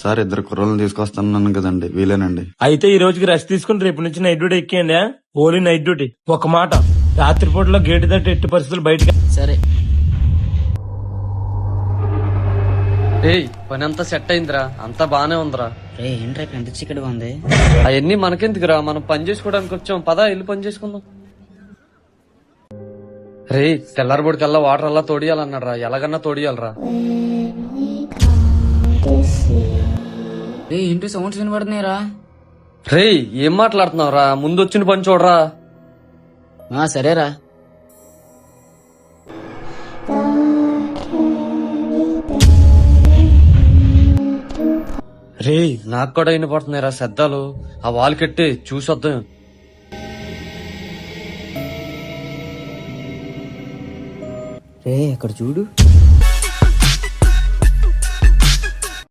Sir 2 కుర్రోళ్ళని తీసుకొస్తాను కదండి, వీలేనండి. అయితే ఈ రోజుకి రెస్ట్ తీసుకుని రేపు నుంచి నైట్ డ్యూటీ ఎక్కేయండి. Only night duty. ఒక మాట, రాత్రిపూటలో గేటు దాటి ఎట్టి పరిస్థితులు బయటకి. సరే. ఏయ్, పని అంతా సెట్ అయిందిరా, అంతా బానే ఉందిరా. రే ఏంట్రా ఎంత చిక్కడిగా ఉంది. అవన్నీ మనకెందుకురా, మనం పని చేసుకోవడానికి వచ్చాం. పదా ఇల్లు పని చేసుకుందాం. రే తెల్లారబడి కల్లా వాటర్ అలా తోడియాలన్నాడు రా, ఎలాగన్నా తోడియాలరా. రే ఇంటి సౌండ్స్ వినబడుతున్నాయిరా. రే ఏం మాట్లాడుతున్నావురా, ముందు వచ్చిన పని చూడరా. సరేరా. రే నాకు కూడా వినపడుతున్నాయిరా శబ్దాలు. ఆ వాల్ కట్టి చూసొద్దాం. రే అక్కడ చూడు.